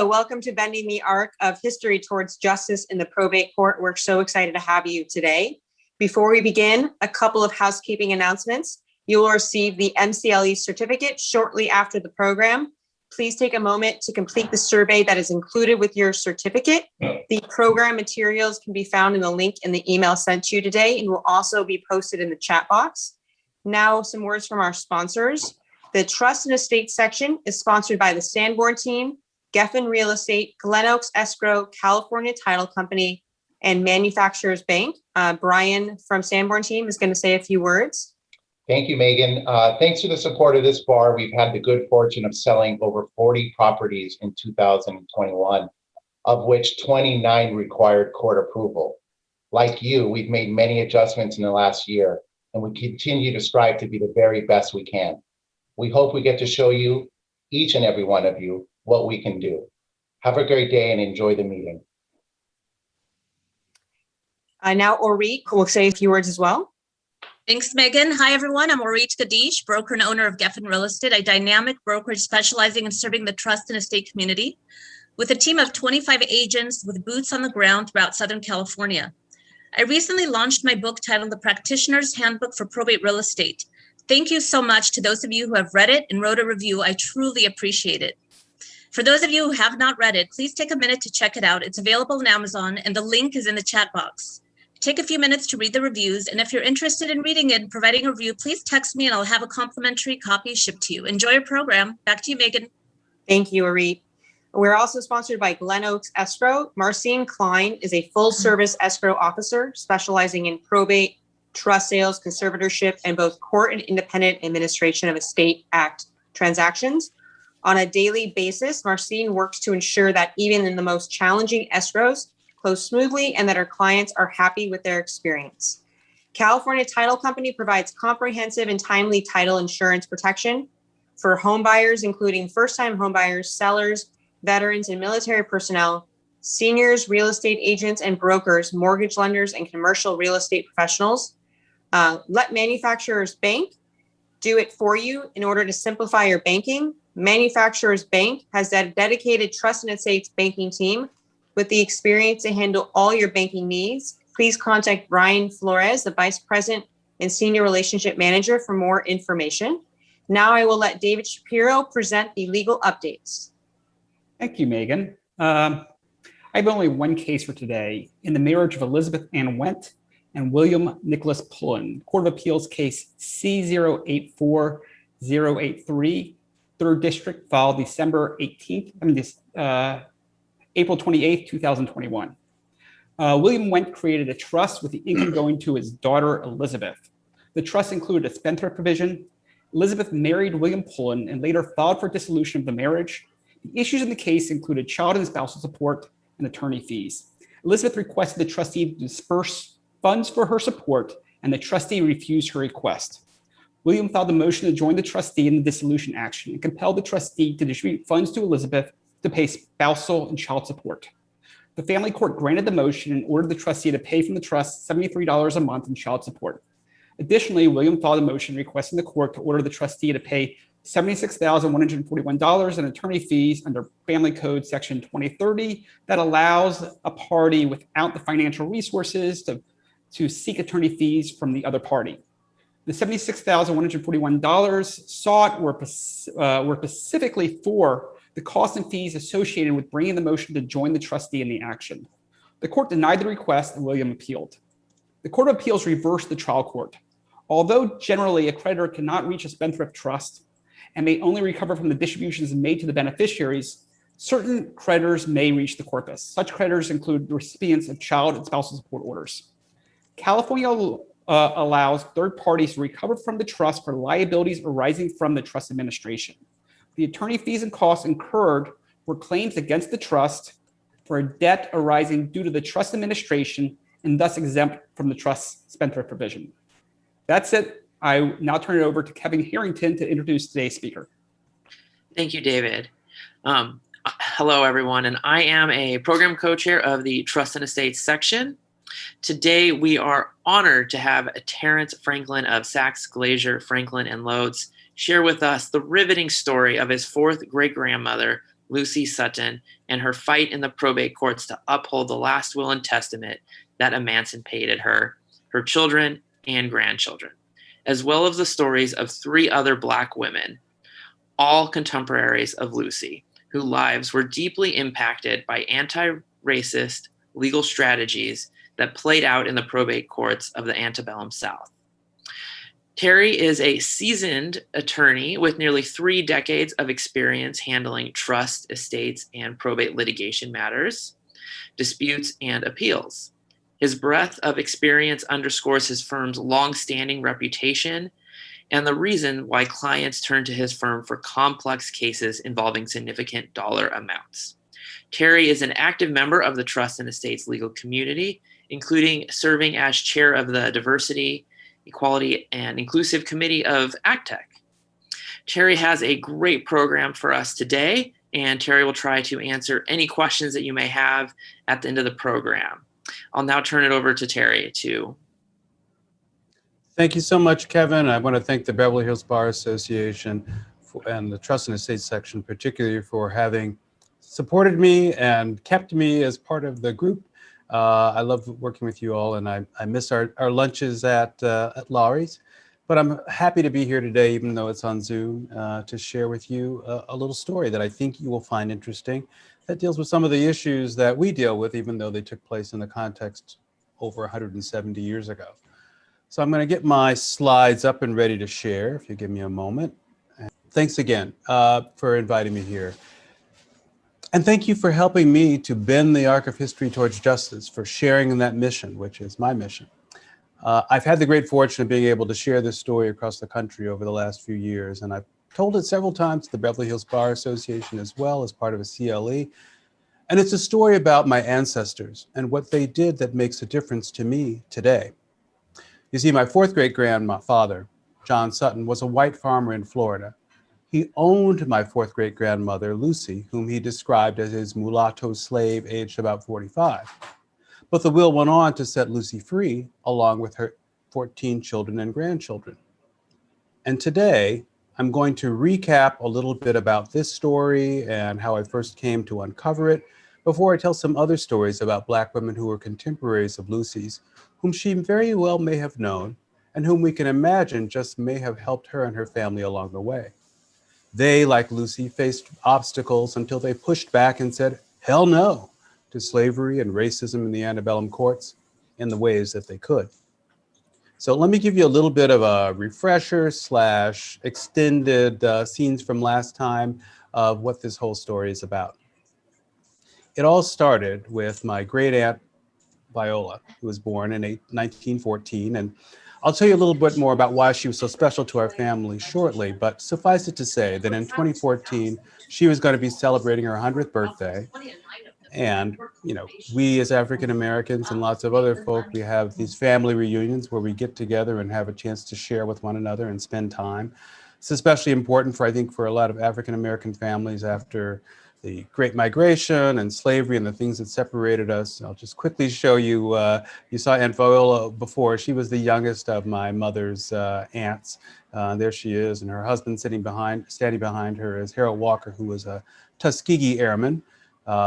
Hello, welcome to Bending the Arc of History Towards Justice in the Probate Court. We're so excited to have you today. Before we begin, a couple of housekeeping announcements. You will receive the MCLE certificate shortly after the program. Please take a moment to complete the survey that is included with your certificate. The program materials can be found in the link in the email sent to you today and will also be posted in the chat box. Now, some words from our sponsors. The Trust and Estate section is sponsored by the Sanborn team, Geffen Real Estate, Glen Escrow, California Title Company, and Manufacturers Bank. Brian from Sanborn team is going to say a few words. Thank you, Megan. Thanks for the support of this bar. We've had the good fortune of selling over 40 properties in 2021, of which 29 required court approval. Like you, we've made many adjustments in the last year, and we continue to strive to be the very best we can. We hope we get to show you, each and every one of you, what we can do. Have a great day and enjoy the meeting. Now, Orit will say a few words as well. Thanks, Megan. Hi, everyone. I'm Orit Kadish, broker and owner of Geffen Real Estate, a dynamic brokerage specializing in serving the trust and estate community with a team of 25 agents with boots on the ground throughout Southern California. I recently launched my book titled The Practitioner's Handbook for Probate Real Estate. Thank you so much to those of you who have read it and wrote a review. I truly appreciate it. For those of you who have not read it, please take a minute to check it out. It's available on Amazon and the link is in the chat box. Take a few minutes to read the reviews, and if you're interested in reading it and providing a review, please text me and I'll have a complimentary copy shipped to you. Enjoy your program. Back to you, Megan. Thank you, Orit. We're also sponsored by Glen Escrow. Marcine Klein is a full-service escrow officer specializing in probate, trust sales, conservatorship, and both court and independent administration of estate act transactions. On a daily basis, Marcine works to ensure that even in the most challenging escrows close smoothly and that our clients are happy with their experience. California Title Company provides comprehensive and timely title insurance protection for home buyers, including first-time home buyers, sellers, veterans, and military personnel, seniors, real estate agents and brokers, mortgage lenders, and commercial real estate professionals. Let Manufacturers Bank do it for you in order to simplify your banking. Manufacturers Bank has a dedicated trust and estates banking team with the experience to handle all your banking needs. Please contact Brian Flores, the Vice President and Senior Relationship Manager, for more information. Now I will let David Shapiro present the legal updates. Thank you, Megan. I have only one case for today in the marriage of Elizabeth Ann Wendt and William Nicholas Pullen, Court of Appeals case C084083, 3rd District, filed December 18th, April 28th, 2021. William Wendt created a trust with the income going to his daughter, Elizabeth. The trust included a spendthrift provision. Elizabeth married William Pullen and later filed for dissolution of the marriage. The issues in the case included child and spousal support and attorney fees. Elizabeth requested the trustee to disperse funds for her support, and the trustee refused her request. William filed a motion to join the trustee in the dissolution action and compelled the trustee to distribute funds to Elizabeth to pay spousal and child support. The family court granted the motion and ordered the trustee to pay from the trust $73 a month in child support. Additionally, William filed a motion requesting the court to order the trustee to pay $76,141 in attorney fees under Family Code Section 2030 that allows a party without the financial resources to seek attorney fees from the other party. The $76,141 sought were specifically for the costs and fees associated with bringing the motion to join the trustee in the action. The court denied the request and William appealed. The Court of Appeals reversed the trial court. Although generally a creditor cannot reach a spendthrift trust and may only recover from the distributions made to the beneficiaries, certain creditors may reach the corpus. Such creditors include the recipients of child and spousal support orders. California allows third parties to recover from the trust for liabilities arising from the trust administration. The attorney fees and costs incurred were claims against the trust for a debt arising due to the trust administration and thus exempt from the trust spendthrift provision. That's it. I now turn it over to Kevin Harrington to introduce today's speaker. Thank you, David. Hello, everyone, and I am a program co-chair of the Trust and Estates section. Today, we are honored to have Terrence Franklin of Sachs, Glazier, Franklin, and Lodes share with us the riveting story of his fourth great-grandmother, Lucy Sutton, and her fight in the probate courts to uphold the last will and testament that emancipated her, her children, and grandchildren, as well as the stories of 3 other Black women, all contemporaries of Lucy, whose lives were deeply impacted by anti-racist legal strategies that played out in the probate courts of the antebellum South. Terry is a seasoned attorney with nearly 3 decades of experience handling trust, estates, and probate litigation matters, disputes, and appeals. His breadth of experience underscores his firm's long-standing reputation and the reason why clients turn to his firm for complex cases involving significant dollar amounts. Terry is an active member of the trust and estates legal community, including serving as chair of the Diversity, Equality, and Inclusive Committee of ACTEC. Terry has a great program for us today, and Terry will try to answer any questions that you may have at the end of the program. I'll now turn it over to Terry to. Thank you so much, Kevin. I want to thank the Beverly Hills Bar Association and the Trust and Estates section, particularly for having supported me and kept me as part of the group. I love working with you all, and I miss our lunches at Laurie's, but I'm happy to be here today, even though it's on Zoom, to share with you a little story that I think you will find interesting that deals with some of the issues that we deal with, even though they took place in the context over 170 years ago. So I'm going to get my slides up and ready to share, if you give me a moment. Thanks again for inviting me here. And thank you for helping me to bend the arc of history towards justice, for sharing in that mission, which is my mission. I've had the great fortune of being able to share this story across the country over the last few years, and I've told it several times to the Beverly Hills Bar Association as well as part of a CLE. And it's a story about my ancestors and what they did that makes a difference to me today. You see, my 4th great-grandfather, John Sutton, was a white farmer in Florida. He owned my 4th great-grandmother, Lucy, whom he described as his mulatto slave aged about 45. But the will went on to set Lucy free, along with her 14 children and grandchildren. And today, I'm going to recap a little bit about this story and how I first came to uncover it, before I tell some other stories about Black women who were contemporaries of Lucy's, whom she very well may have known, and whom we can imagine just may have helped her and her family along the way. They, like Lucy, faced obstacles until they pushed back and said, hell no, to slavery and racism in the antebellum courts in the ways that they could. So let me give you a little bit of a refresher / extended scenes from last time of what this whole story is about. It all started with my great aunt, Viola, who was born in 1914. And I'll tell you a little bit more about why she was so special to our family shortly, but suffice it to say that in 2014, she was going to be celebrating her 100th birthday. And, you know, we as African Americans and lots of other folk, we have these family reunions where we get together and have a chance to share with one another and spend time. It's especially important for, I think, for a lot of African American families after the Great Migration and slavery and the things that separated us. I'll just quickly show you, you saw Aunt Viola before. She was the youngest of my mother's aunts. There she is, and her husband standing behind her is Harold Walker, who was a Tuskegee Airman.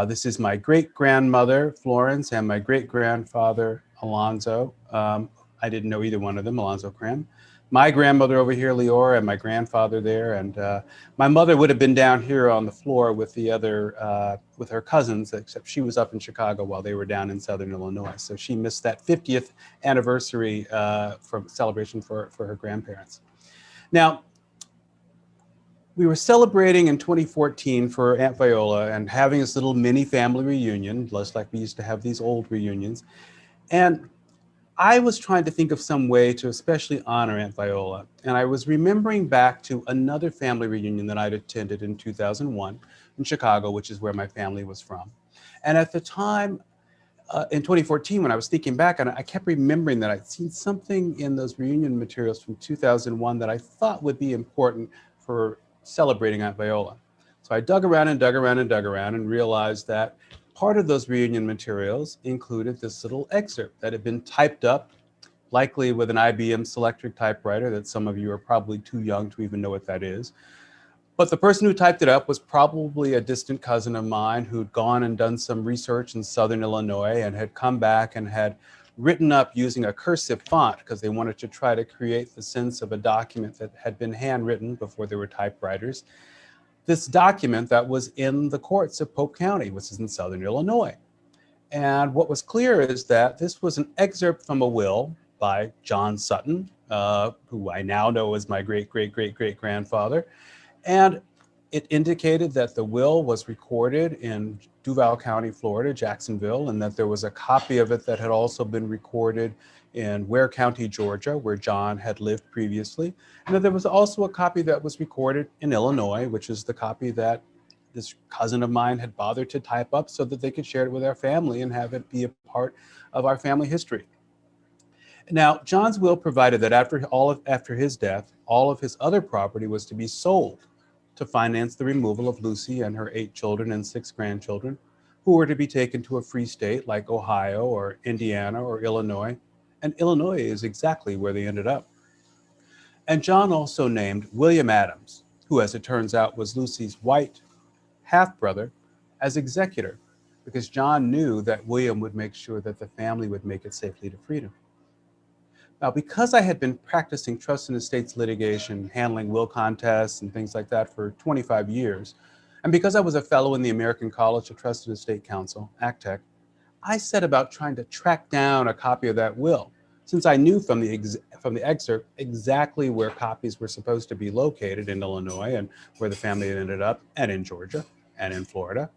This is my great-grandmother, Florence, and my great-grandfather, Alonzo. I didn't know either one of them, Alonzo Cram. My grandmother over here, Leora, and my grandfather there. And my mother would have been down here on the floor with the other, with her cousins, except she was up in Chicago while they were down in Southern Illinois. So she missed that 50th anniversary from celebration for her grandparents. Now, we were celebrating in 2014 for Aunt Viola and having this little mini family reunion, just like we used to have these old reunions. And I was trying to think of some way to especially honor Aunt Viola. And I was remembering back to another family reunion that I'd attended in 2001 in Chicago, which is where my family was from. And at the time, in 2014, when I was thinking back on it, I kept remembering that I'd seen something in those reunion materials from 2001 that I thought would be important for celebrating Aunt Viola. So I dug around and realized that part of those reunion materials included this little excerpt that had been typed up, likely with an IBM Selectric typewriter that some of you are probably too young to even know what that is. But the person who typed it up was probably a distant cousin of mine who'd gone and done some research in Southern Illinois and had come back and had written up using a cursive font because they wanted to try to create the sense of a document that had been handwritten before there were typewriters. This document that was in the courts of Polk County, which is in Southern Illinois. And what was clear is that this was an excerpt from a will by John Sutton, who I now know as my great-great-great-great-grandfather. And it indicated that the will was recorded in Duval County, Florida, Jacksonville, and that there was a copy of it that had also been recorded in Ware County, Georgia, where John had lived previously. And that there was also a copy that was recorded in Illinois, which is the copy that this cousin of mine had bothered to type up so that they could share it with our family and have it be a part of our family history. Now, John's will provided that after his death, all of his other property was to be sold to finance the removal of Lucy and her 8 children and 6 grandchildren, who were to be taken to a free state like Ohio or Indiana or Illinois. And Illinois is exactly where they ended up. And John also named William Adams, who, as it turns out, was Lucy's white half-brother, as executor, because John knew that William would make sure that the family would make it safely to freedom. Now, because I had been practicing trust and estates litigation, handling will contests and things like that for 25 years, and because I was a fellow in the American College of Trust and Estate Counsel, ACTEC, I set about trying to track down a copy of that will, since I knew from the excerpt exactly where copies were supposed to be located in Illinois and where the family had ended up, and in Georgia and in Florida.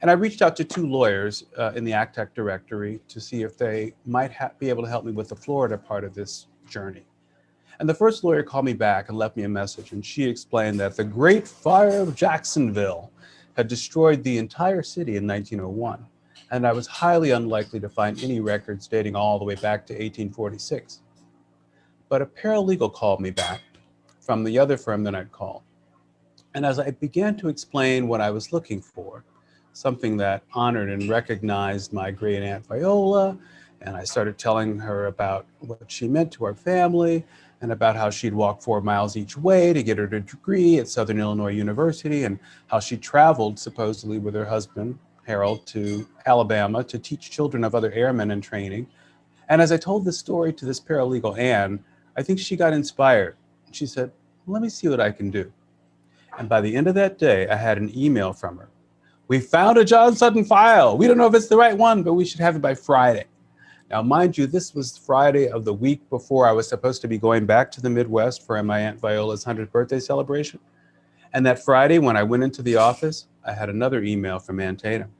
And I reached out to 2 lawyers in the ACTEC directory to see if they might be able to help me with the Florida part of this journey. And the first lawyer called me back and left me a message, and she explained that the Great Fire of Jacksonville had destroyed the entire city in 1901, and I was highly unlikely to find any records dating all the way back to 1846. But a paralegal called me back from the other firm that I'd called. And as I began to explain what I was looking for, something that honored and recognized my great aunt Viola, and I started telling her about what she meant to our family and about how she'd walk 4 miles each way to get her degree at Southern Illinois University, and how she traveled supposedly with her husband, Harold, to Alabama to teach children of other airmen in training. And as I told this story to this paralegal, Anne, I think she got inspired. She said, "Let me see what I can do." And by the end of that day, I had an email from her. "We found a John Sutton file. We don't know if it's the right one, but we should have it by Friday." Now, mind you, this was Friday of the week before I was supposed to be going back to the Midwest for my Aunt Viola's 100th birthday celebration. And that Friday, when I went into the office, I had another email from Aunt Tatum.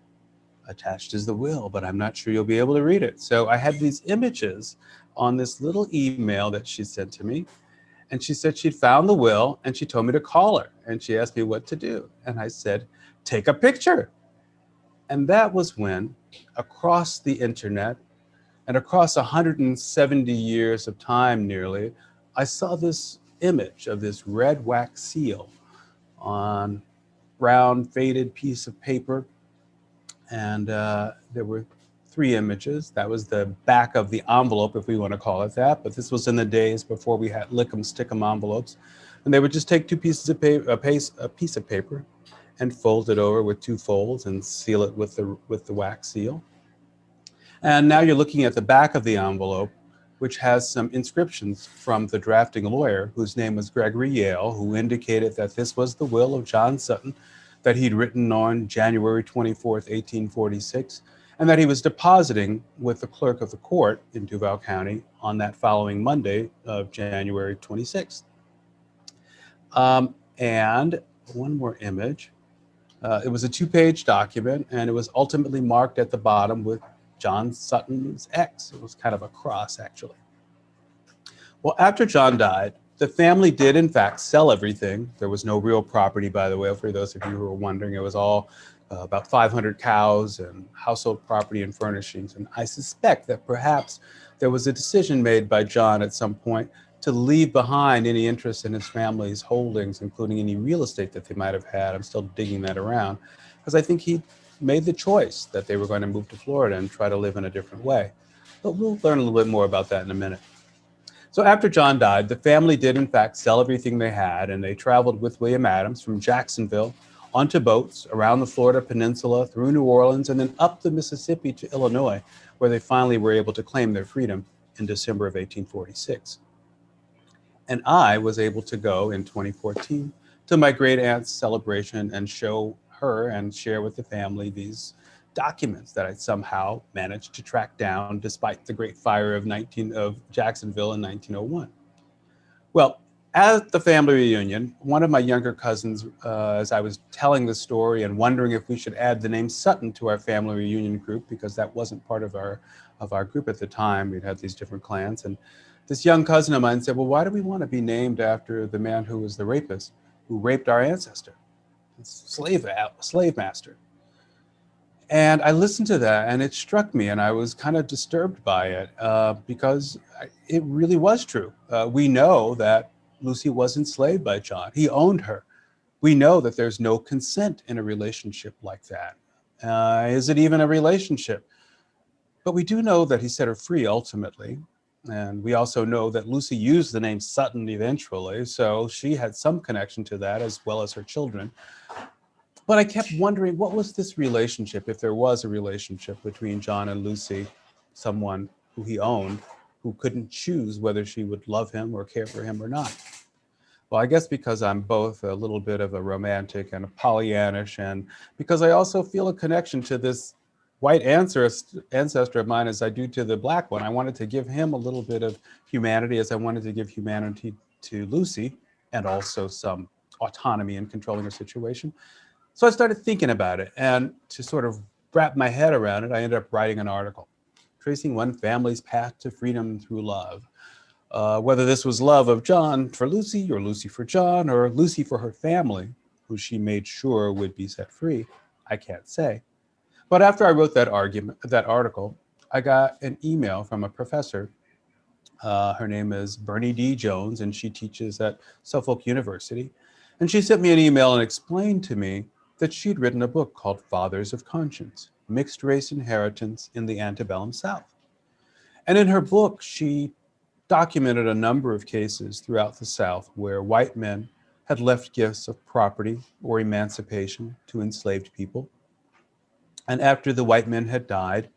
"Attached is the will, but I'm not sure you'll be able to read it." So I had these images on this little email that she sent to me. And she said she'd found the will, and she told me to call her. And she asked me what to do. And I said, "Take a picture." And that was when, across the internet and across 170 years of time nearly, I saw this image of this red wax seal on brown faded piece of paper. And there were 3 images. That was the back of the envelope, if we want to call it that. But this was in the days before we had lick 'em, stick 'em envelopes. And they would just take 2 pieces of paper, a piece of paper, and fold it over with 2 folds and seal it with the wax seal. And now you're looking at the back of the envelope, which has some inscriptions from the drafting lawyer, whose name was Gregory Yale, who indicated that this was the will of John Sutton that he'd written on January 24th, 1846, and that he was depositing with the clerk of the court in Duval County on that following Monday of January 26th. And one more image. It was a 2-page document, and it was ultimately marked at the bottom with John Sutton's X. It was kind of a cross, actually. Well, after John died, the family did, in fact, sell everything. There was no real property, by the way, for those of you who are wondering. It was all about 500 cows and household property and furnishings. And I suspect that perhaps there was a decision made by John at some point to leave behind any interest in his family's holdings, including any real estate that they might have had. I'm still digging that around, because I think he made the choice that they were going to move to Florida and try to live in a different way. But we'll learn a little bit more about that in a minute. So after John died, the family did in fact sell everything they had, and they traveled with William Adams from Jacksonville onto boats around the Florida Peninsula, through New Orleans, and then up the Mississippi to Illinois, where they finally were able to claim their freedom in December of 1846. And I was able to go in 2014 to my great aunt's celebration and show her and share with the family these documents that I somehow managed to track down despite the Great Fire of Jacksonville in 1901. Well, at the family reunion, one of my younger cousins, as I was telling the story and wondering if we should add the name Sutton to our family reunion group, because that wasn't part of our group at the time. We'd had these different clans. And this young cousin of mine said, well, why do we want to be named after the man who was the rapist, who raped our ancestor, slave master? And I listened to that and it struck me, and I was kind of disturbed by it because it really was true. We know that Lucy was enslaved by John. He owned her. We know that there's no consent in a relationship like that. Is it even a relationship? But we do know that he set her free ultimately. And we also know that Lucy used the name Sutton eventually, so she had some connection to that as well as her children. But I kept wondering, what was this relationship, if there was a relationship between John and Lucy, someone who he owned, who couldn't choose whether she would love him or care for him or not? Well, I guess because I'm both a little bit of a romantic and a Pollyannish, and because I also feel a connection to this white ancestor of mine as I do to the black one. I wanted to give him a little bit of humanity as I wanted to give humanity to Lucy, and also some autonomy in controlling her situation. So I started thinking about it, and to sort of wrap my head around it, I ended up writing an article, tracing one family's path to freedom through love. Whether this was love of John for Lucy, or Lucy for John, or Lucy for her family, who she made sure would be set free, I can't say. But after I wrote that article, I got an email from a professor. Her name is Bernie D. Jones, and she teaches at Suffolk University. And she sent me an email and explained to me that she'd written a book called Fathers of Conscience, Mixed Race Inheritance in the Antebellum South. And in her book, she documented a number of cases throughout the South where white men had left gifts of property or emancipation to enslaved people. And after the white men had died,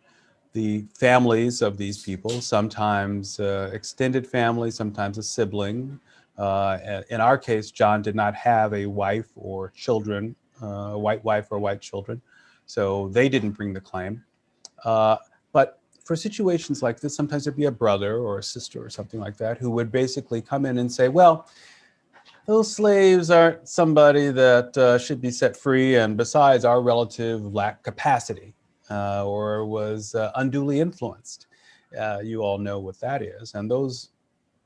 the families of these people, sometimes extended family, sometimes a sibling. In our case, John did not have a wife or children, a white wife or white children, so they didn't bring the claim. But for situations like this, sometimes there'd be a brother or a sister or something like that who would basically come in and say, well, those slaves aren't somebody that should be set free, and besides, our relative lacked capacity or was unduly influenced. You all know what that is. And those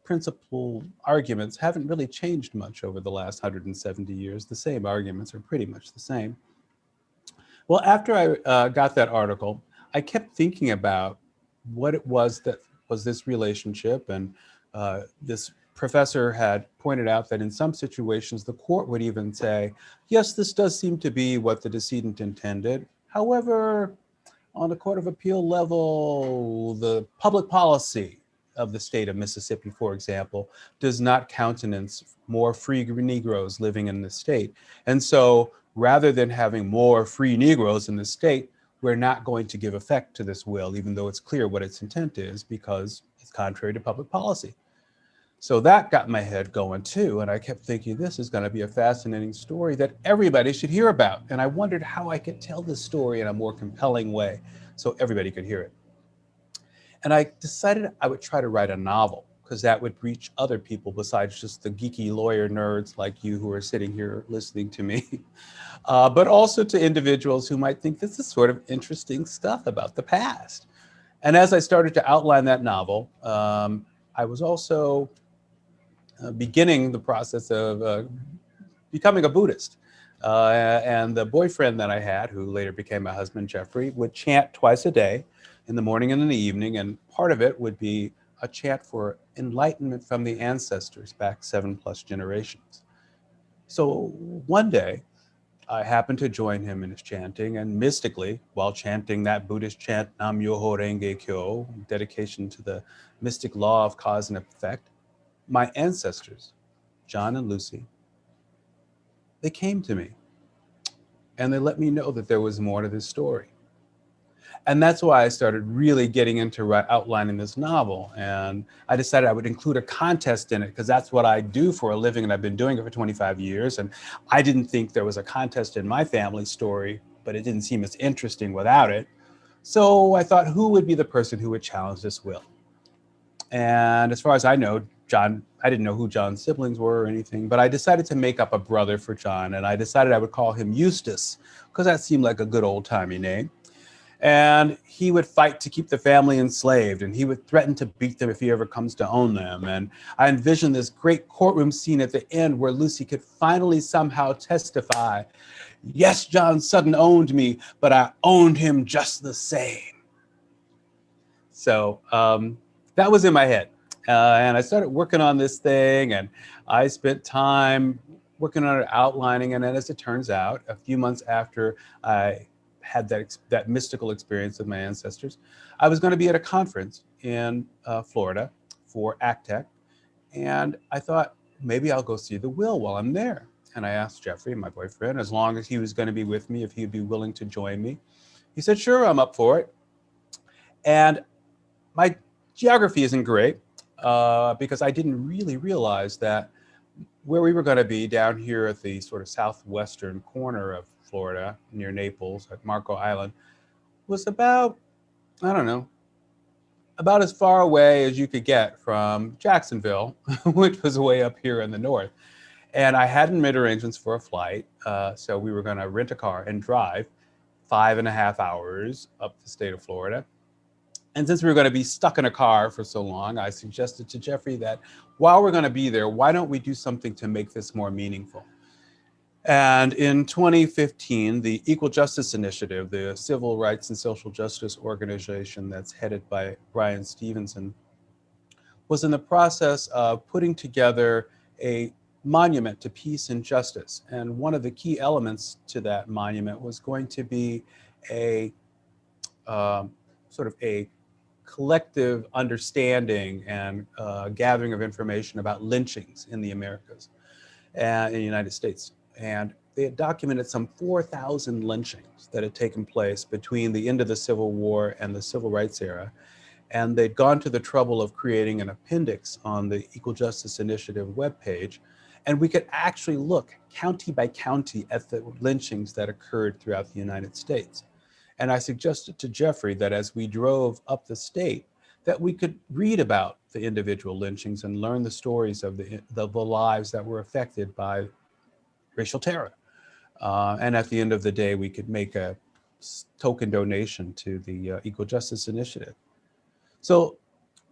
principal arguments haven't really changed much over the last 170 years. The same arguments are pretty much the same. Well, after I got that article, I kept thinking about what it was that was this relationship, and this professor had pointed out that in some situations, the court would even say, yes, this does seem to be what the decedent intended. However, on the Court of Appeal level, the public policy of the state of Mississippi, for example, does not countenance more free Negroes living in the state. And so rather than having more free Negroes in the state, we're not going to give effect to this will, even though it's clear what its intent is, because it's contrary to public policy. So that got my head going too. And I kept thinking, this is going to be a fascinating story that everybody should hear about. And I wondered how I could tell this story in a more compelling way so everybody could hear it. And I decided I would try to write a novel, because that would reach other people besides just the geeky lawyer nerds like you who are sitting here listening to me, but also to individuals who might think this is sort of interesting stuff about the past. And as I started to outline that novel, I was also beginning the process of becoming a Buddhist. And the boyfriend that I had, who later became my husband, Jeffrey, would chant twice a day, in the morning and in the evening. And part of it would be a chant for enlightenment from the ancestors back 7+ generations. So one day, I happened to join him in his chanting, and mystically, while chanting that Buddhist chant, Nam Myoho Renge Kyo, dedication to the mystic law of cause and effect, my ancestors, John and Lucy, they came to me and they let me know that there was more to this story. And that's why I started really getting into outlining this novel. And I decided I would include a contest in it because that's what I do for a living, and I've been doing it for 25 years. And I didn't think there was a contest in my family story, but it didn't seem as interesting without it. So I thought, who would be the person who would challenge this will? And as far as I know, John, I didn't know who John's siblings were or anything, but I decided to make up a brother for John, and I decided I would call him Eustace because that seemed like a good old-timey name. And he would fight to keep the family enslaved, and he would threaten to beat them if he ever comes to own them. And I envisioned this great courtroom scene at the end where Lucy could finally somehow testify, yes, John Sutton owned me, but I owned him just the same. So that was in my head. And I started working on this thing, and I spent time working on it, outlining. And then as it turns out, a few months after I had that mystical experience with my ancestors, I was going to be at a conference in Florida for ACTEC. And I thought, maybe I'll go see the will while I'm there. And I asked Jeffrey, my boyfriend, as long as he was going to be with me, if he'd be willing to join me. He said, sure, I'm up for it. And my geography isn't great because I didn't really realize that where we were going to be down here at the sort of southwestern corner of Florida, near Naples at Marco Island, was about, I don't know, about as far away as you could get from Jacksonville, which was way up here in the north. And I hadn't made arrangements for a flight, so we were going to rent a car and drive 5.5 hours up the state of Florida. And since we were going to be stuck in a car for so long, I suggested to Jeffrey that while we're going to be there, why don't we do something to make this more meaningful? And in 2015, the Equal Justice Initiative, the civil rights and social justice organization that's headed by Brian Stevenson, was in the process of putting together a monument to peace and justice. And one of the key elements to that monument was going to be a sort of a collective understanding and gathering of information about lynchings in the Americas and in the United States. And they had documented some 4,000 lynchings that had taken place between the end of the Civil War and the Civil Rights era. And they'd gone to the trouble of creating an appendix on the Equal Justice Initiative webpage. And we could actually look county by county at the lynchings that occurred throughout the United States. And I suggested to Jeffrey that as we drove up the state, that we could read about the individual lynchings and learn the stories of the lives that were affected by racial terror. And at the end of the day, we could make a token donation to the Equal Justice Initiative. So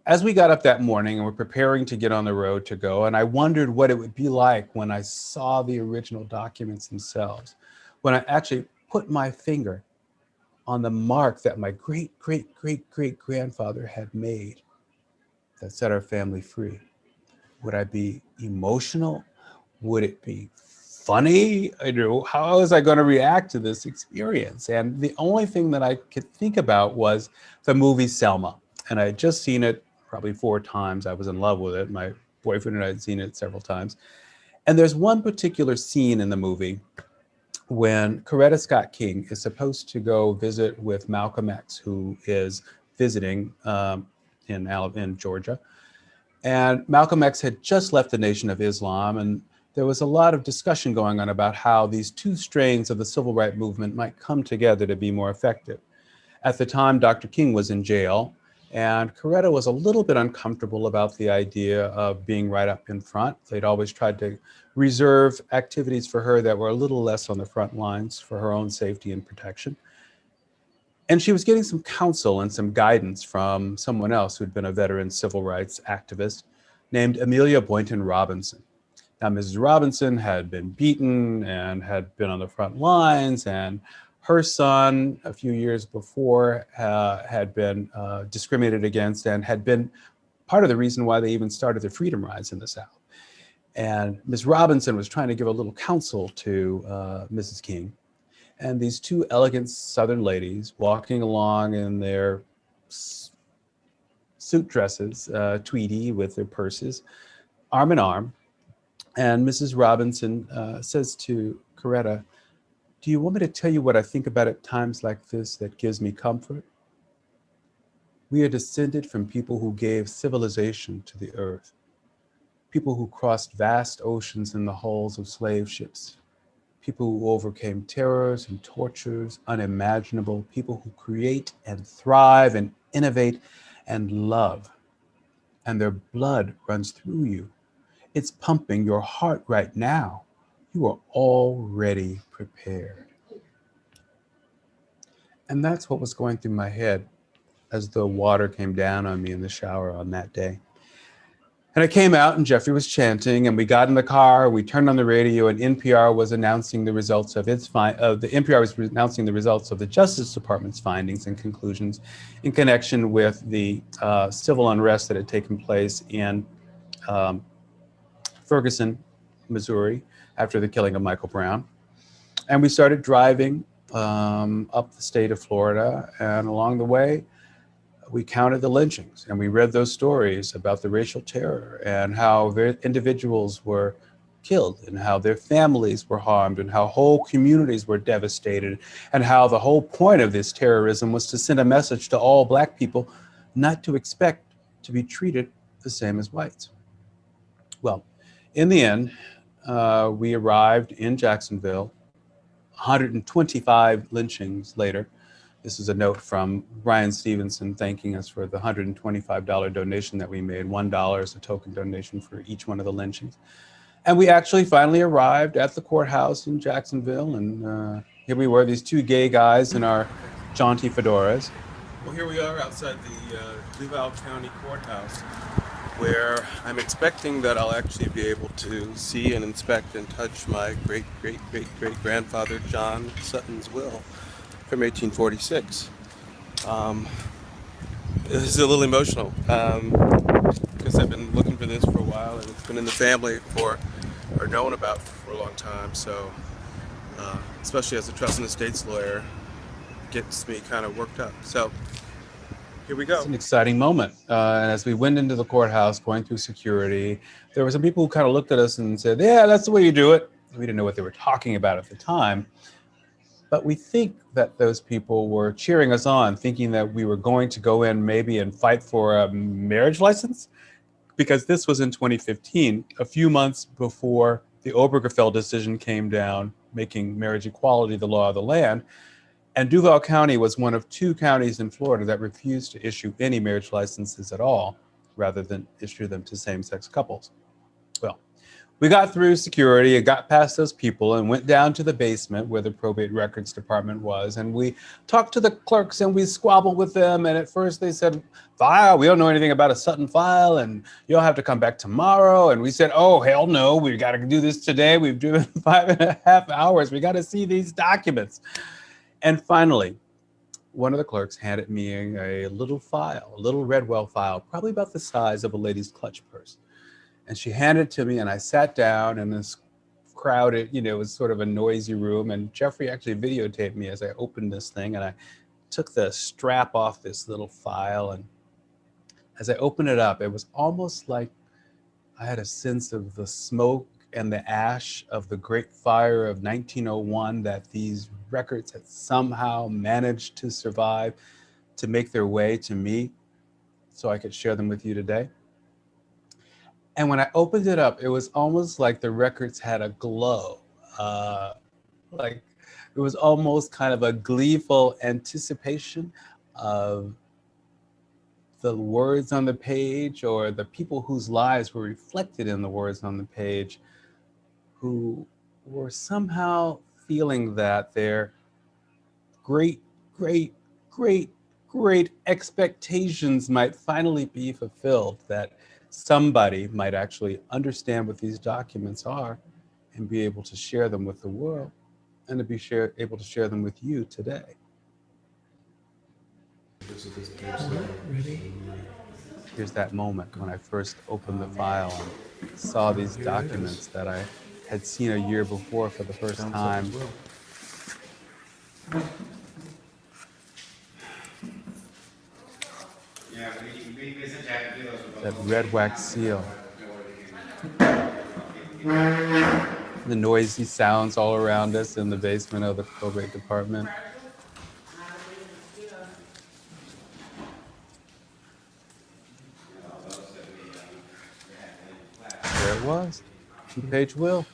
as we got up that morning and we're preparing to get on the road to go, and I wondered what it would be like when I saw the original documents themselves, when I actually put my finger on the mark that my great-great-great-great-grandfather had made that set our family free. Would I be emotional? Would it be funny? How was I going to react to this experience? And the only thing that I could think about was the movie Selma. And I had just seen it probably 4 times. I was in love with it. My boyfriend and I had seen it several times. And there's one particular scene in the movie when Coretta Scott King is supposed to go visit with Malcolm X, who is visiting in Georgia. And Malcolm X had just left the Nation of Islam, and there was a lot of discussion going on about how these 2 strains of the civil rights movement might come together to be more effective. At the time, Dr. King was in jail, and Coretta was a little bit uncomfortable about the idea of being right up in front. They'd always tried to reserve activities for her that were a little less on the front lines for her own safety and protection. And she was getting some counsel and some guidance from someone else who'd been a veteran civil rights activist named Amelia Boynton Robinson. Now, Mrs. Robinson had been beaten and had been on the front lines, and her son, a few years before, had been discriminated against and had been part of the reason why they even started the Freedom Rides in the South. And Ms. Robinson was trying to give a little counsel to Mrs. King. And these 2 elegant Southern ladies walking along in their suit dresses, tweedy with their purses, arm in arm. And Mrs. Robinson says to Coretta, "Do you want me to tell you what I think about at times like this that gives me comfort? We are descended from people who gave civilization to the earth, people who crossed vast oceans in the hulls of slave ships, people who overcame terrors and tortures unimaginable, people who create and thrive and innovate and love. And their blood runs through you. It's pumping your heart right now. You are already prepared." And that's what was going through my head as the water came down on me in the shower on that day. And I came out and Jeffrey was chanting, and we got in the car, we turned on the radio, and NPR was announcing the results of the results of the Justice Department's findings and conclusions in connection with the civil unrest that had taken place in Ferguson, Missouri, after the killing of Michael Brown. And we started driving up the state of Florida, and along the way, we counted the lynchings, and we read those stories about the racial terror and how individuals were killed and how their families were harmed and how whole communities were devastated, and how the whole point of this terrorism was to send a message to all Black people not to expect to be treated the same as whites. Well, in the end, we arrived in Jacksonville 125 lynchings later. This is a note from Brian Stevenson thanking us for the $125 donation that we made. $1 is a token donation for each one of the lynchings. And we actually finally arrived at the courthouse in Jacksonville. And here we were, these two gay guys in our jaunty fedoras. Well, here we are outside the Duval County Courthouse, where I'm expecting that I'll actually be able to see and inspect and touch my great-great-great-great-grandfather John Sutton's will from 1846. This is a little emotional because I've been looking for this for a while, and it's been in the family or known about for a long time. So, especially as a trust and estates lawyer, it gets me kind of worked up. So, here we go. It's an exciting moment. And as we went into the courthouse, going through security, there were some people who kind of looked at us and said, "Yeah, that's the way you do it." We didn't know what they were talking about at the time. But we think that those people were cheering us on, thinking that we were going to go in maybe and fight for a marriage license, because this was in 2015, a few months before the Obergefell decision came down, making marriage equality the law of the land. And Duval County was one of two counties in Florida that refused to issue any marriage licenses at all, rather than issue them to same-sex couples. Well, we got through security and got past those people and went down to the basement where the probate records department was. And we talked to the clerks and we squabbled with them. And at first they said, "File, we don't know anything about a Sutton file and you'll have to come back tomorrow." And we said, "Oh, hell no, we got to do this today. We've driven 5.5 hours. We got to see these documents." And finally, one of the clerks handed me a little file, a little Redwell file, probably about the size of a lady's clutch purse. And she handed it to me, and I sat down in this crowded, it was sort of a noisy room. And Jeffrey actually videotaped me as I opened this thing, and I took the strap off this little file. And as I opened it up, it was almost like I had a sense of the smoke and the ash of the Great Fire of 1901 that these records had somehow managed to survive, to make their way to me so I could share them with you today. And when I opened it up, it was almost like the records had a glow. Like it was almost kind of a gleeful anticipation of the words on the page, or the people whose lives were reflected in the words on the page, who were somehow feeling that their great expectations might finally be fulfilled, that somebody might actually understand what these documents are and be able to share them with the world, and to be able to share them with you today. Here's that moment when I first opened the file and saw these documents that I had seen a year before for the first time. That red wax seal. The noisy sounds all around us in the basement of the probate department. There it was, two-page will.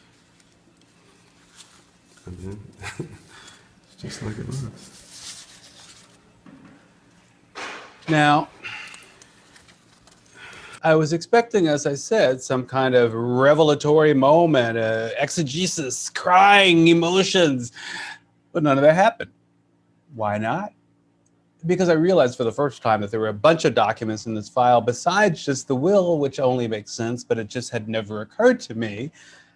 It's just like it looks. Now, I was expecting, as I said, some kind of revelatory moment, exegesis, crying, emotions, but none of that happened. Why not? Because I realized for the first time that there were a bunch of documents in this file besides just the will, which only makes sense, but it just had never occurred to me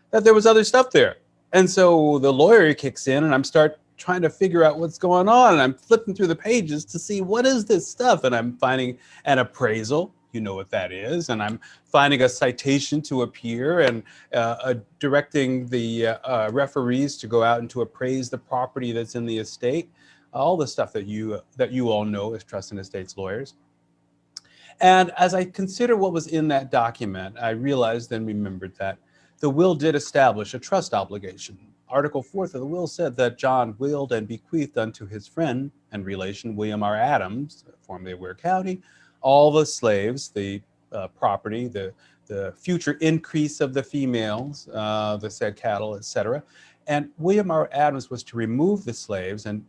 that there was other stuff there. And so the lawyer kicks in and I'm start trying to figure out what's going on. And I'm flipping through the pages to see what is this stuff. And I'm finding an appraisal, you know what that is. And I'm finding a citation to appear and directing the referees to go out and to appraise the property that's in the estate. All the stuff that you all know as trust and estates lawyers. And as I consider what was in that document, I realized and remembered that the will did establish a trust obligation. Article 4th of the will said that John willed and bequeathed unto his friend and relation, William R. Adams, formerly of Ware County, all the slaves, the property, the future increase of the females, the said cattle, etc. And William R. Adams was to remove the slaves and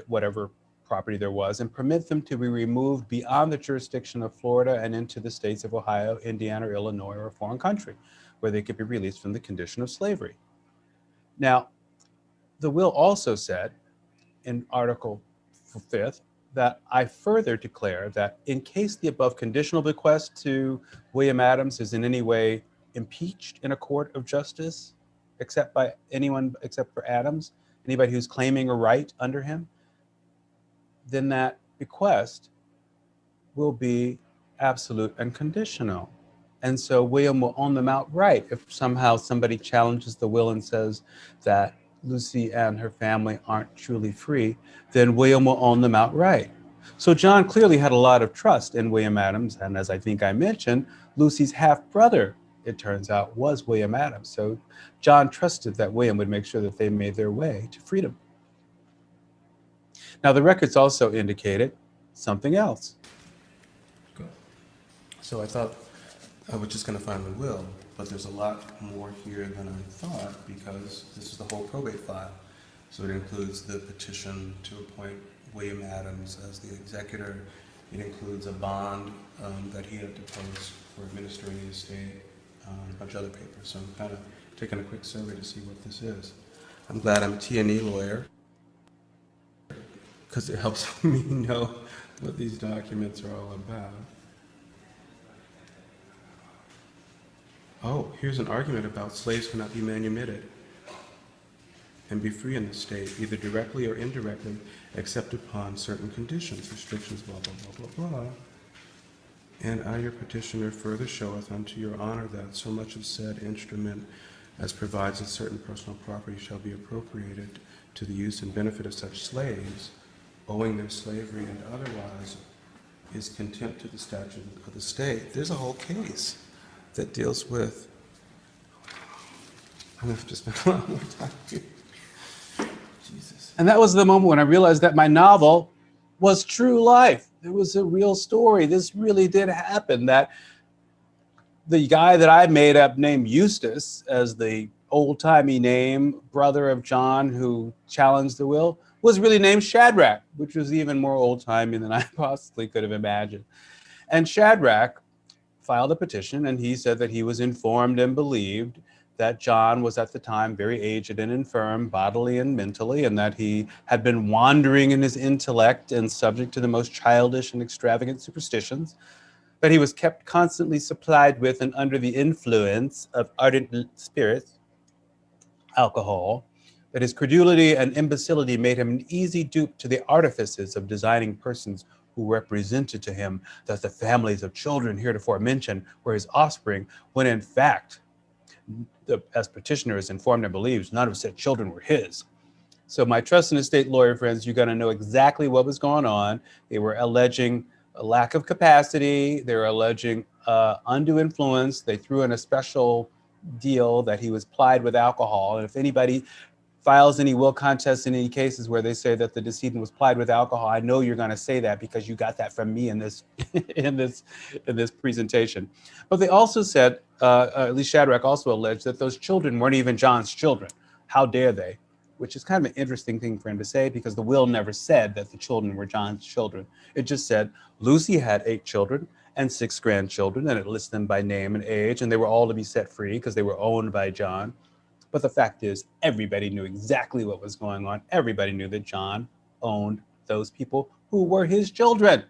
whatever property there was and permit them to be removed beyond the jurisdiction of Florida and into the states of Ohio, Indiana, Illinois, or a foreign country where they could be released from the condition of slavery. Now, the will also said in Article 5th that I further declare that in case the above conditional bequest to William Adams is in any way impeached in a court of justice, except by anyone except for Adams, anybody who's claiming a right under him, then that bequest will be absolute and conditional. And so William will own them outright. If somehow somebody challenges the will and says that Lucy and her family aren't truly free, then William will own them outright. So John clearly had a lot of trust in William Adams. And as I think I mentioned, Lucy's half-brother, it turns out, was William Adams. So John trusted that William would make sure that they made their way to freedom. Now, the records also indicated something else. Good. So I thought I was just going to find the will, but there's a lot more here than I thought because this is the whole probate file. So it includes the petition to appoint William Adams as the executor. It includes a bond that he had to post for administering the estate, a bunch of other papers. So I'm kind of taking a quick survey to see what this is. I'm glad I'm a T&E lawyer because it helps me know what these documents are all about. Oh, here's an argument about slaves cannot be manumitted and be free in the state, either directly or indirectly, except upon certain conditions, restrictions, blah, blah, blah, blah, blah. And I, your petitioner, further showeth unto your honor that so much of said instrument as provides that certain personal property shall be appropriated to the use and benefit of such slaves, owing their slavery and otherwise, is contempt to the statute of the state. There's a whole case that deals with, I'm going to have to spend a lot more time here. Jesus. And that was the moment when I realized that my novel was true life. It was a real story. This really did happen, that the guy that I made up named Eustace as the old-timey name, brother of John who challenged the will, was really named Shadrach, which was even more old-timey than I possibly could have imagined. And Shadrach filed a petition, and he said that he was informed and believed that John was at the time very aged and infirm, bodily and mentally, and that he had been wandering in his intellect and subject to the most childish and extravagant superstitions, that he was kept constantly supplied with and under the influence of ardent spirits, alcohol, that his credulity and imbecility made him an easy dupe to the artifices of designing persons who represented to him that the families of children heretofore mentioned were his offspring, when in fact, as petitioner is informed and believes, none of said children were his. So my trust and estate lawyer friends, you got to know exactly what was going on. They were alleging a lack of capacity. They were alleging undue influence. They threw in a special deal that he was plied with alcohol. And if anybody files any will contests in any cases where they say that the decedent was plied with alcohol, I know you're going to say that because you got that from me in this in this presentation. But they also said, at least Shadrach also alleged, that those children weren't even John's children. How dare they? Which is kind of an interesting thing for him to say, because the will never said that the children were John's children. It just said Lucy had 8 children and 6 grandchildren, and it lists them by name and age, and they were all to be set free because they were owned by John. But the fact is, everybody knew exactly what was going on. Everybody knew that John owned those people who were his children.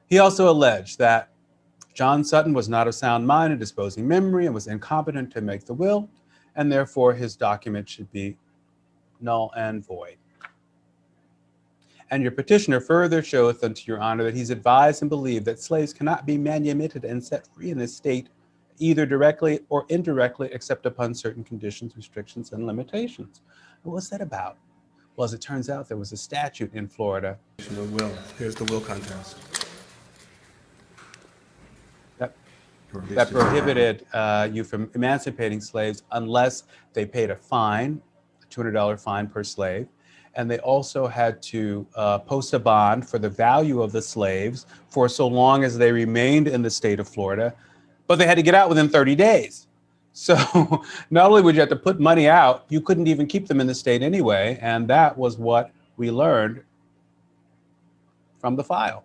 He also alleged that John Sutton was not of sound mind and disposing memory and was incompetent to make the will, and therefore his document should be null and void. And your petitioner further showeth unto your honor that he's advised and believed that slaves cannot be manumitted and set free in this state, either directly or indirectly, except upon certain conditions, restrictions, and limitations. What's that about? Well, as it turns out, there was a statute in Florida. The will. Here's the will contest. That prohibited you from emancipating slaves unless they paid a fine, a $200 fine per slave. And they also had to post a bond for the value of the slaves for so long as they remained in the state of Florida, but they had to get out within 30 days. So not only would you have to put money out, you couldn't even keep them in the state anyway. And that was what we learned from the file.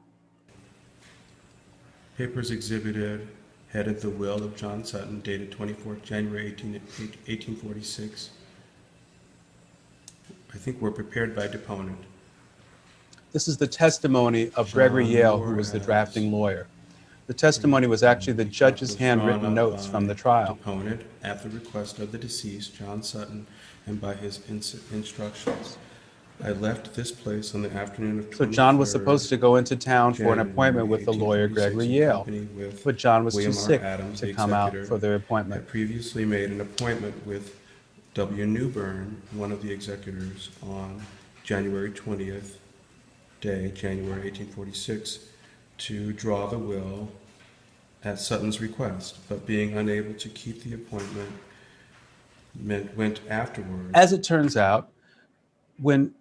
Papers exhibited headed the will of John Sutton, dated 24th January 1846. I think were prepared by deponent. This is the testimony of Gregory Yale, who was the drafting lawyer. The testimony was actually the judge's handwritten notes from the trial. Deponent at the request of the deceased, John Sutton, and by his instructions. I left this place on the afternoon of 23rd. So John was supposed to go into town for an appointment with the lawyer Gregory Yale, but John was too sick to come out for their appointment. I previously made an appointment with W. Newburn, one of the executors, on January 20th, January 1846, to draw the will at Sutton's request, but being unable to keep the appointment, went afterwards. As it turns out, when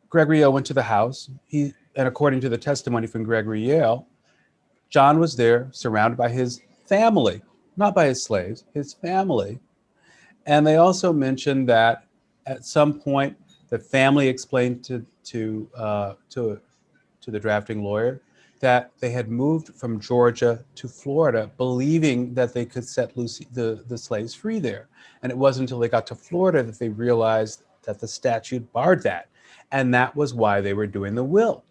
Gregory Yale went to the house, and according to the testimony from Gregory Yale, John was there surrounded by his family, not by his slaves, his family. And they also mentioned that at some point, the family explained to the drafting lawyer that they had moved from Georgia to Florida, believing that they could set the slaves free there. And it wasn't until they got to Florida that they realized that the statute barred that. And that was why they were doing the will.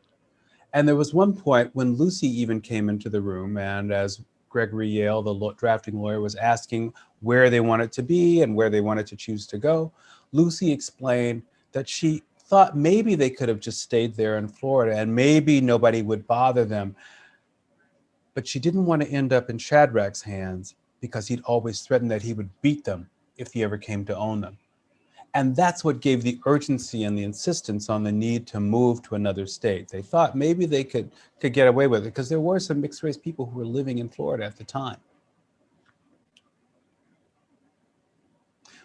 And there was one point when Lucy even came into the room, and as Gregory Yale, the drafting lawyer, was asking where they wanted to be and where they wanted to choose to go, Lucy explained that she thought maybe they could have just stayed there in Florida and maybe nobody would bother them. But she didn't want to end up in Shadrach's hands because he'd always threatened that he would beat them if he ever came to own them. And that's what gave the urgency and the insistence on the need to move to another state. They thought maybe they could get away with it because there were some mixed race people who were living in Florida at the time.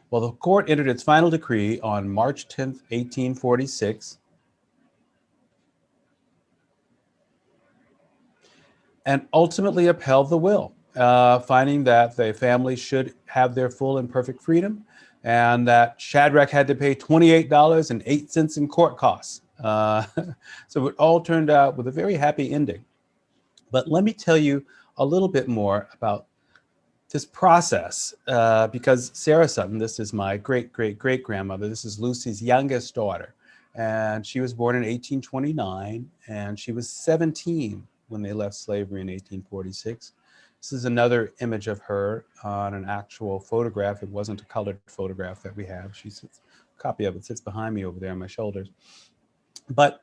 Well, the court entered its final decree on March 10th, 1846. And ultimately upheld the will, finding that the family should have their full and perfect freedom, and that Shadrach had to pay $28.08 in court costs. So it all turned out with a very happy ending. But let me tell you a little bit more about this process, because Sarah Sutton, this is my great-great-great-grandmother, this is Lucy's youngest daughter, and she was born in 1829, and she was 17 when they left slavery in 1846. This is another image of her on an actual photograph. It wasn't a colored photograph that we have. A copy of it sits behind me over there on my shoulders. But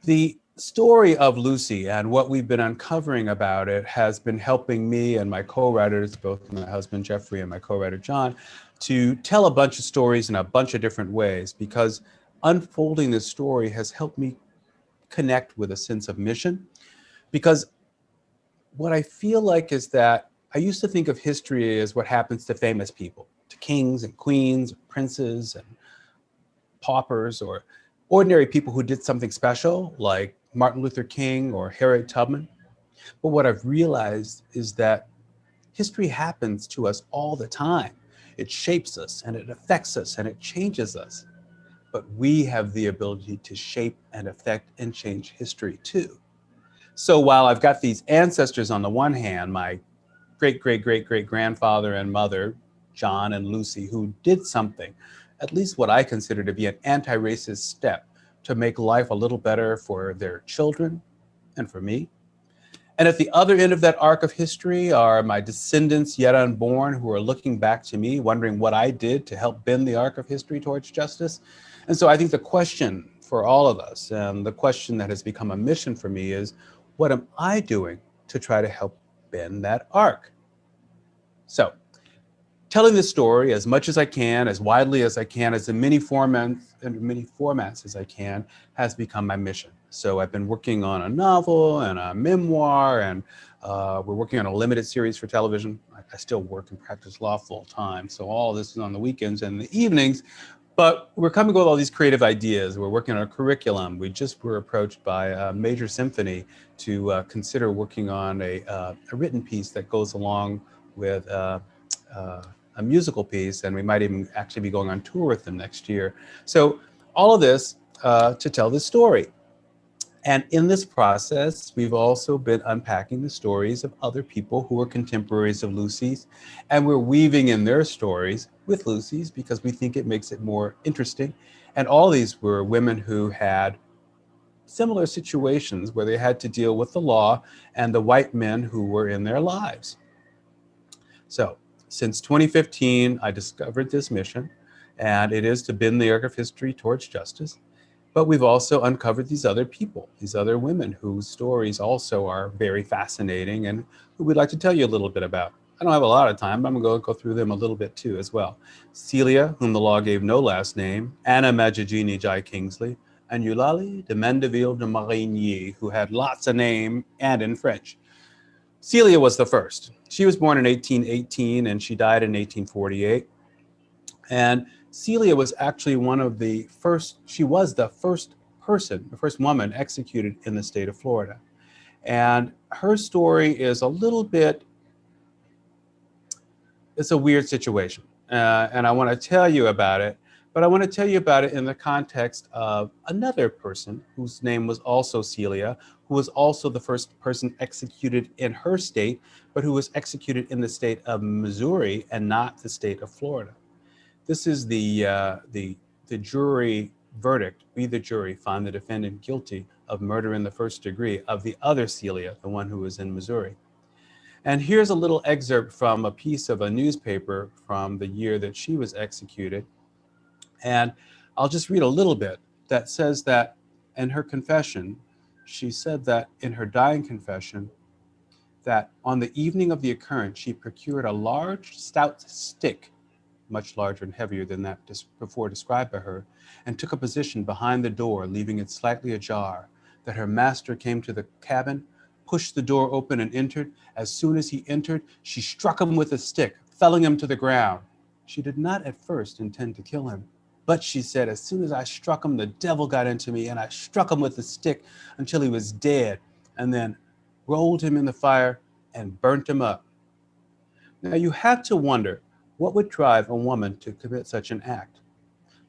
the story of Lucy and what we've been uncovering about it has been helping me and my co-writers, both my husband Jeffrey and my co-writer John, to tell a bunch of stories in a bunch of different ways, because unfolding this story has helped me connect with a sense of mission. Because what I feel like is that I used to think of history as what happens to famous people, to kings and queens, princes and paupers, or ordinary people who did something special, like Martin Luther King or Harriet Tubman. But what I've realized is that history happens to us all the time. It shapes us and it affects us and it changes us. But we have the ability to shape and affect and change history too. So while I've got these ancestors on the one hand, my great-great-great-great-grandfather and mother, John and Lucy, who did something, at least what I consider to be an anti-racist step to make life a little better for their children and for me. And at the other end of that arc of history are my descendants yet unborn who are looking back to me, wondering what I did to help bend the arc of history towards justice. And so I think the question for all of us, and the question that has become a mission for me, is what am I doing to try to help bend that arc? So telling this story as much as I can, as widely as I can, as in many formats as I can, has become my mission. So I've been working on a novel and a memoir, and we're working on a limited series for television. I still work and practice law full time, so all this is on the weekends and the evenings. But we're coming with all these creative ideas. We're working on a curriculum. We just were approached by a major symphony to consider working on a written piece that goes along with a musical piece, and we might even actually be going on tour with them next year. So all of this to tell this story. And in this process, we've also been unpacking the stories of other people who are contemporaries of Lucy's, and we're weaving in their stories with Lucy's because we think it makes it more interesting. And all these were women who had similar situations where they had to deal with the law and the white men who were in their lives. So since 2015, I discovered this mission, and it is to bend the arc of history towards justice. But we've also uncovered these other people, these other women whose stories also are very fascinating and who we'd like to tell you a little bit about. I don't have a lot of time, but I'm going to go through them a little bit too as well. Celia, whom the law gave no last name, Anna Majigini Jai Kingsley, and Eulalie de Mandeville de Marigny, who had lots of name and in French. Celia was the first. She was born in 1818 and she died in 1848. And Celia was actually she was the first person, the first woman executed in the state of Florida. And her story is a little bit, it's a weird situation. And I want to tell you about it, but I want to tell you about it in the context of another person whose name was also Celia, who was also the first person executed in her state, but who was executed in the state of Missouri and not the state of Florida. This is the jury verdict. We, the jury, find the defendant guilty of murder in the first degree of the other Celia, the one who was in Missouri. And here's a little excerpt from a piece of a newspaper from the year that she was executed. And I'll just read a little bit that says that in her confession, she said that in her dying confession, that on the evening of the occurrence, she procured a large, stout stick, much larger and heavier than that before described by her, and took a position behind the door, leaving it slightly ajar, that her master came to the cabin, pushed the door open and entered. As soon as he entered, she struck him with a stick, felling him to the ground. She did not at first intend to kill him, but she said, as soon as I struck him, the devil got into me, and I struck him with the stick until he was dead, and then rolled him in the fire and burnt him up. Now you have to wonder, what would drive a woman to commit such an act?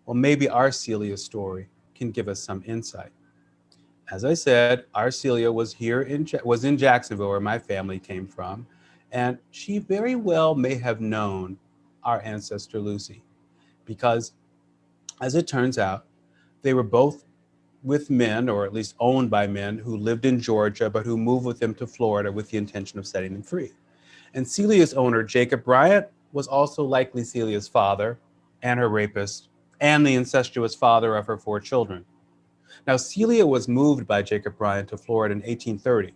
Well, maybe our Celia's story can give us some insight. As I said, our Celia was in Jacksonville, where my family came from, and she very well may have known our ancestor Lucy, because as it turns out, they were both with men, or at least owned by men, who lived in Georgia, but who moved with them to Florida with the intention of setting them free. And Celia's owner, Jacob Bryant, was also likely Celia's father and her rapist and the incestuous father of her 4 children. Now, Celia was moved by Jacob Bryant to Florida in 1830.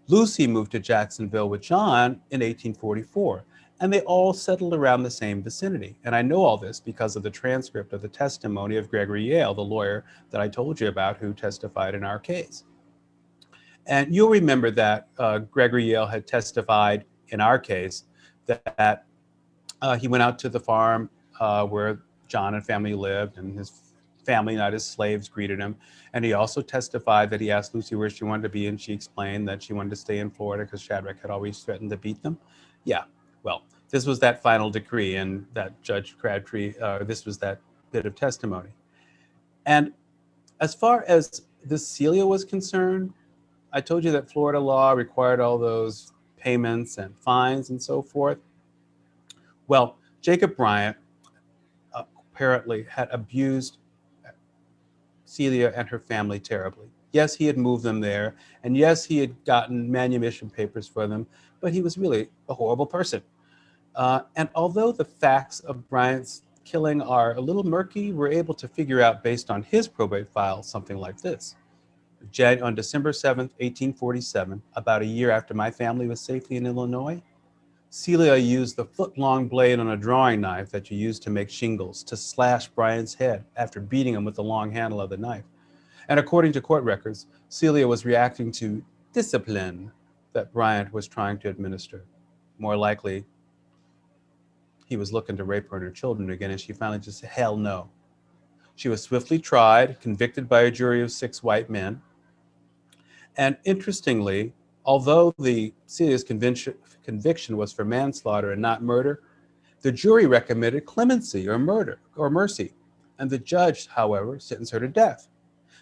Lucy moved to Jacksonville with John in 1844, and they all settled around the same vicinity. And I know all this because of the transcript of the testimony of Gregory Yale, the lawyer that I told you about who testified in our case. And you'll remember that Gregory Yale had testified in our case, that he went out to the farm where John and family lived, and his family, not his slaves, greeted him. And he also testified that he asked Lucy where she wanted to be, and she explained that she wanted to stay in Florida because Shadrach had always threatened to beat them. Yeah, well, this was that final decree, and that Judge Crabtree, this was that bit of testimony. And as far as this Celia was concerned, I told you that Florida law required all those payments and fines and so forth. Well, Jacob Bryant apparently had abused Celia and her family terribly. Yes, he had moved them there, and yes, he had gotten manumission papers for them, but he was really a horrible person. And although the facts of Bryant's killing are a little murky, we're able to figure out, based on his probate file, something like this. On December 7th, 1847, about a year after my family was safely in Illinois, Celia used the foot-long blade on a drawing knife that you use to make shingles to slash Bryant's head after beating him with the long handle of the knife. And according to court records, Celia was reacting to discipline that Bryant was trying to administer. More likely, he was looking to rape her and her children again, and she finally just said, hell no. She was swiftly tried, convicted by a jury of 6 white men. And interestingly, although Celia's conviction was for manslaughter and not murder, the jury recommended clemency or mercy. And the judge, however, sentenced her to death.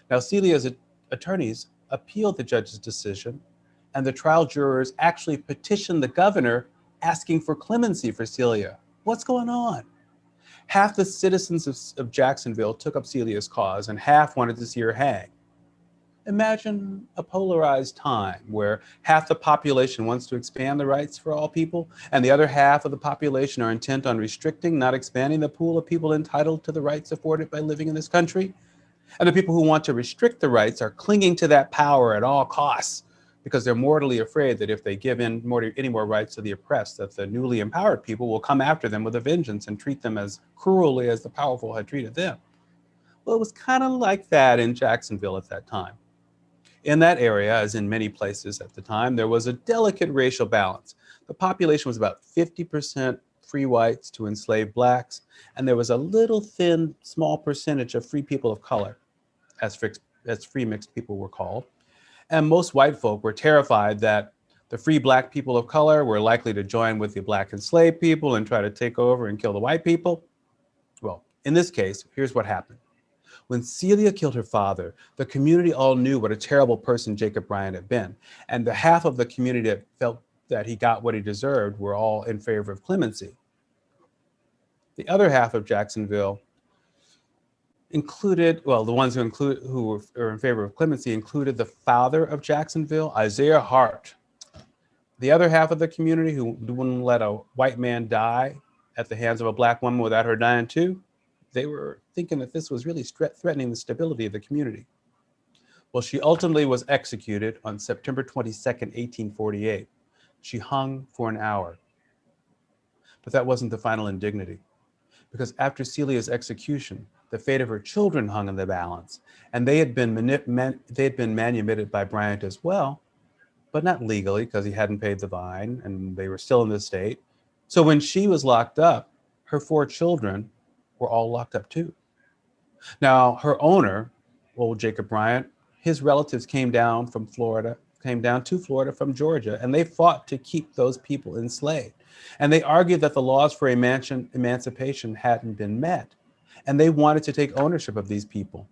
Now, Celia's attorneys appealed the judge's decision, and the trial jurors actually petitioned the governor asking for clemency for Celia. What's going on? Half the citizens of Jacksonville took up Celia's cause, and half wanted to see her hang. Imagine a polarized time where half the population wants to expand the rights for all people, and the other half of the population are intent on restricting, not expanding the pool of people entitled to the rights afforded by living in this country. And the people who want to restrict the rights are clinging to that power at all costs because they're mortally afraid that if they give in any more rights to the oppressed, that the newly empowered people will come after them with a vengeance and treat them as cruelly as the powerful had treated them. Well, it was kind of like that in Jacksonville at that time. In that area, as in many places at the time, there was a delicate racial balance. The population was about 50% free whites to enslaved blacks, and there was a little thin, small percentage of free people of color, as free mixed people were called. And most white folk were terrified that the free black people of color were likely to join with the black enslaved people and try to take over and kill the white people. Well, in this case, here's what happened. When Celia killed her father, the community all knew what a terrible person Jacob Bryant had been. And the half of the community that felt that he got what he deserved were all in favor of clemency. The other half of Jacksonville included, well, the ones who were in favor of clemency included the father of Jacksonville, Isaiah Hart. The other half of the community who wouldn't let a white man die at the hands of a black woman without her dying too, they were thinking that this was really threatening the stability of the community. Well, she ultimately was executed on September 22nd, 1848. She hung for an hour. But that wasn't the final indignity, because after Celia's execution, the fate of her children hung in the balance, and they had been manumitted by Bryant as well, but not legally because he hadn't paid the fine and they were still in the state. So when she was locked up, her 4 children were all locked up too. Now, her owner, old Jacob Bryant, his relatives came down to Florida from Georgia, and they fought to keep those people enslaved. And they argued that the laws for emancipation hadn't been met, and they wanted to take ownership of these people.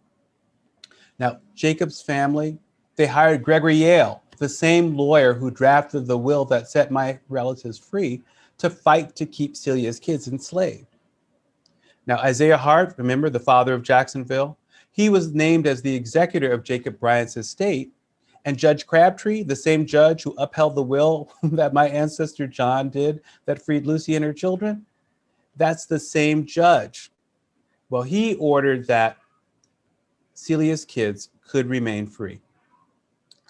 Now, Jacob's family, they hired Gregory Yale, the same lawyer who drafted the will that set my relatives free, to fight to keep Celia's kids enslaved. Now, Isaiah Hart, remember the father of Jacksonville? He was named as the executor of Jacob Bryant's estate. And Judge Crabtree, the same judge who upheld the will that my ancestor John did that freed Lucy and her children, that's the same judge. Well, he ordered that Celia's kids could remain free.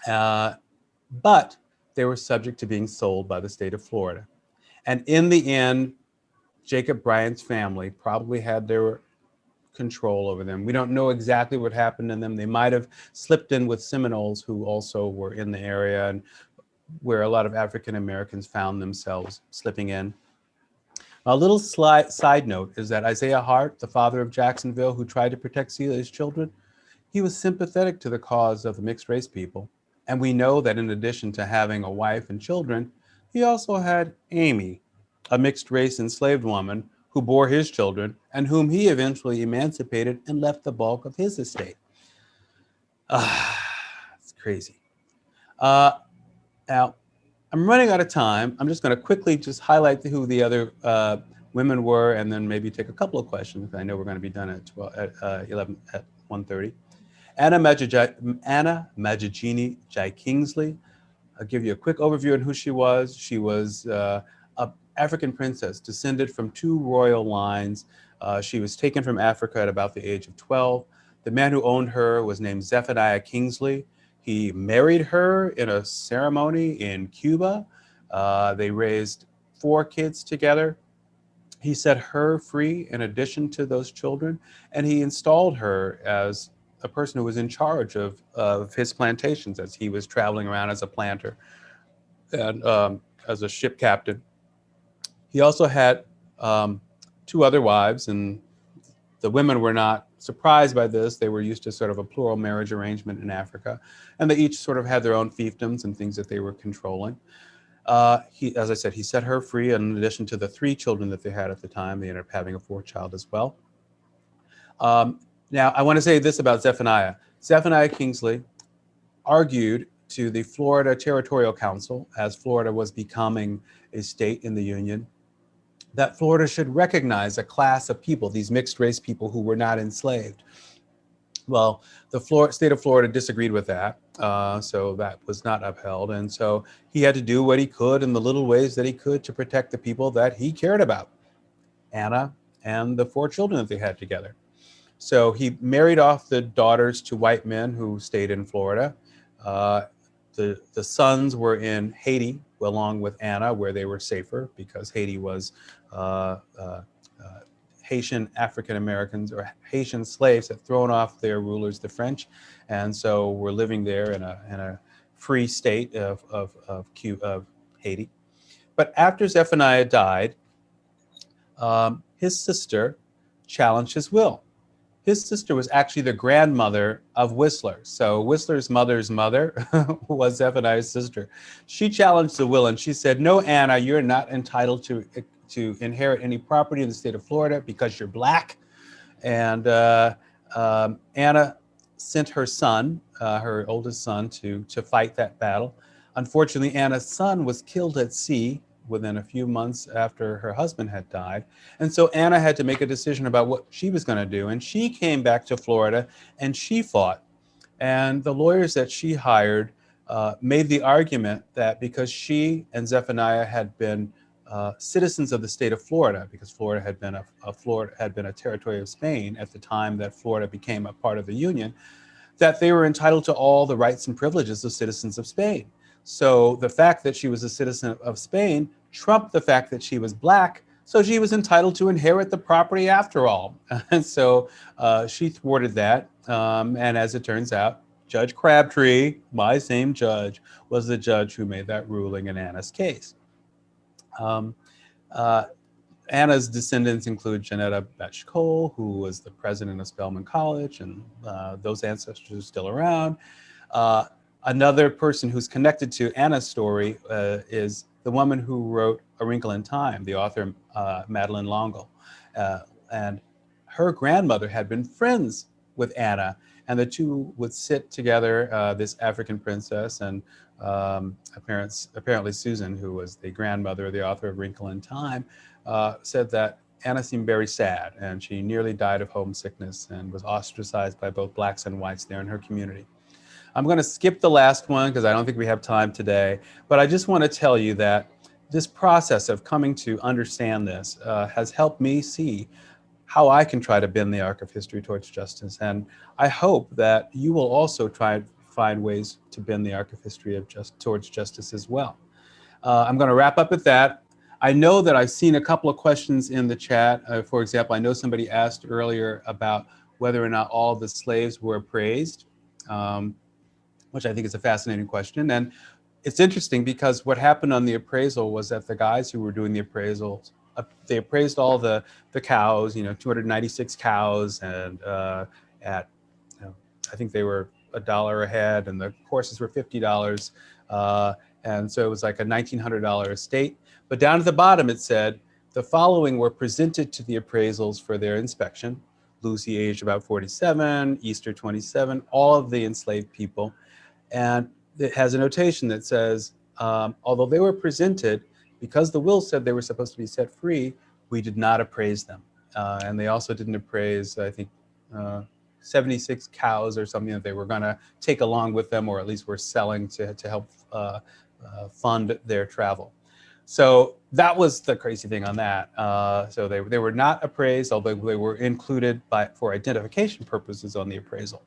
But they were subject to being sold by the state of Florida. And in the end, Jacob Bryant's family probably had their control over them. We don't know exactly what happened to them. They might have slipped in with Seminoles who also were in the area. where a lot of African Americans found themselves slipping in. A little side note is that Isaiah Hart, the father of Jacksonville, who tried to protect Celia's children, he was sympathetic to the cause of the mixed race people. And we know that in addition to having a wife and children, he also had Amy, a mixed race enslaved woman who bore his children and whom he eventually emancipated and left the bulk of his estate. It's crazy. Now, I'm running out of time. I'm just going to quickly just highlight who the other women were, and then maybe take a couple of questions. I know we're going to be done at 1:30. Anna Majigini Jai Kingsley. I'll give you a quick overview on who she was. She was an African princess descended from two royal lines. She was taken from Africa at about the age of 12. The man who owned her was named Zephaniah Kingsley. He married her in a ceremony in Cuba. They raised 4 kids together. He set her free in addition to those children, and he installed her as a person who was in charge of his plantations as he was traveling around as a planter and as a ship captain. He also had 2 other wives, and the women were not surprised by this. They were used to sort of a plural marriage arrangement in Africa, and they each sort of had their own fiefdoms and things that they were controlling. As I said, he set her free, and in addition to the 3 children that they had at the time, they ended up having a 4th child as well. Now, I want to say this about Zephaniah. Zephaniah Kingsley argued to the Florida Territorial Council, as Florida was becoming a state in the Union, that Florida should recognize a class of people, these mixed race people who were not enslaved. Well, the state of Florida disagreed with that, so that was not upheld. And so he had to do what he could in the little ways that he could to protect the people that he cared about, Anna and the 4 children that they had together. So he married off the daughters to white men who stayed in Florida. The sons were in Haiti, along with Anna, where they were safer because Haiti was Haitian African Americans or Haitian slaves had thrown off their rulers, the French, and so were living there in a free state of Haiti. But after Zephaniah died, his sister challenged his will. His sister was actually the grandmother of Whistler. So Whistler's mother's mother was Zephaniah's sister. She challenged the will and she said, "No, Anna, you're not entitled to inherit any property in the state of Florida because you're Black." And Anna sent her son, her oldest son, to fight that battle. Unfortunately, Anna's son was killed at sea within a few months after her husband had died. And so Anna had to make a decision about what she was going to do. And she came back to Florida and she fought. And the lawyers that she hired made the argument that because she and Zephaniah had been citizens of the state of Florida, because Florida had been a territory of Spain at the time that Florida became a part of the Union, that they were entitled to all the rights and privileges of citizens of Spain. So the fact that she was a citizen of Spain trumped the fact that she was Black, so she was entitled to inherit the property after all. And so she thwarted that. And as it turns out, Judge Crabtree, my same judge, was the judge who made that ruling in Anna's case. Anna's descendants include Janetta Betch Cole, who was the president of Spelman College, and those ancestors are still around. Another person who's connected to Anna's story is the woman who wrote A Wrinkle in Time, the author Madeline L'Engle. And her grandmother had been friends with Anna, and the two would sit together, this African princess and apparently Susan, who was the grandmother of the author of Wrinkle in Time, said that Anna seemed very sad, and she nearly died of homesickness and was ostracized by both Blacks and whites there in her community. I'm going to skip the last one because I don't think we have time today, but I just want to tell you that this process of coming to understand this has helped me see how I can try to bend the arc of history towards justice. And I hope that you will also try and find ways to bend the arc of history towards justice as well. I'm going to wrap up with that. I know that I've seen a couple of questions in the chat. For example, I know somebody asked earlier about whether or not all the slaves were appraised, which I think is a fascinating question. And it's interesting because what happened on the appraisal was that the guys who were doing the appraisals, they appraised all the cows, 296 cows, and at, I think they were $1 a head, and the horses were $50. And so it was like a $1,900 estate. But down at the bottom, it said, the following were presented to the appraisals for their inspection. Lucy, aged about 47, Easter 27, all of the enslaved people. And it has a notation that says, although they were presented, because the will said they were supposed to be set free, we did not appraise them. And they also didn't appraise, I think, 76 cows or something that they were going to take along with them, or at least were selling to help fund their travel. So that was the crazy thing on that. So they were not appraised, although they were included for identification purposes on the appraisal.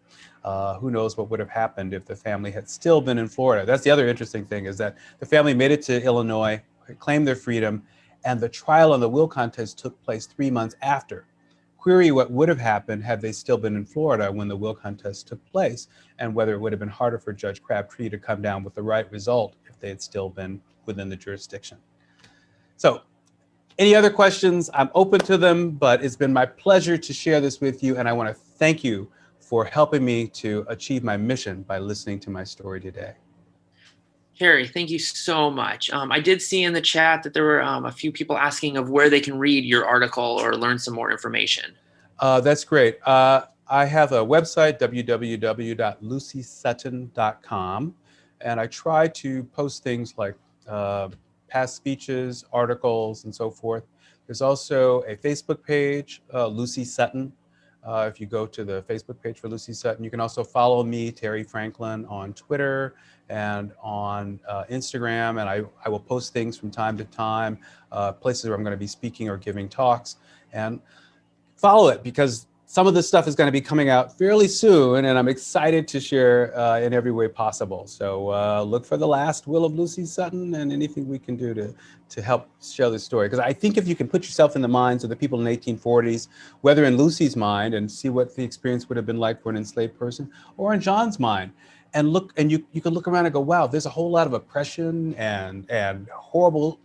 Who knows what would have happened if the family had still been in Florida. That's the other interesting thing, is that the family made it to Illinois, claimed their freedom, and the trial on the will contest took place 3 months after. Query what would have happened had they still been in Florida when the will contest took place, and whether it would have been harder for Judge Crabtree to come down with the right result if they had still been within the jurisdiction. So any other questions, I'm open to them, but it's been my pleasure to share this with you, and I want to thank you for helping me to achieve my mission by listening to my story today. Harry, thank you so much. I did see in the chat that there were a few people asking of where they can read your article or learn some more information. That's great. I have a website, www.lucysutton.com, and I try to post things like past speeches, articles, and so forth. There's also a Facebook page, Lucy Sutton. If you go to the Facebook page for Lucy Sutton, you can also follow me, Terry Franklin, on Twitter and on Instagram, and I will post things from time to time, places where I'm going to be speaking or giving talks, and follow it, because some of this stuff is going to be coming out fairly soon, and I'm excited to share in every way possible. So look for the last will of Lucy Sutton and anything we can do to help show this story. Because I think if you can put yourself in the minds of the people in the 1840s, whether in Lucy's mind and see what the experience would have been like for an enslaved person, or in John's mind, and look, and you can look around and go, wow, there's a whole lot of oppression and horrible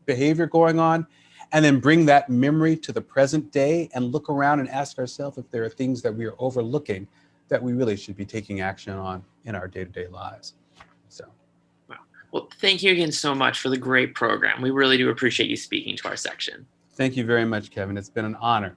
behavior going on. And then bring that memory to the present day and look around and ask ourselves if there are things that we are overlooking that we really should be taking action on in our day-to-day lives. So, well, thank you again so much for the great program. We really do appreciate you speaking to our section. Thank you very much, Kevin. It's been an honor.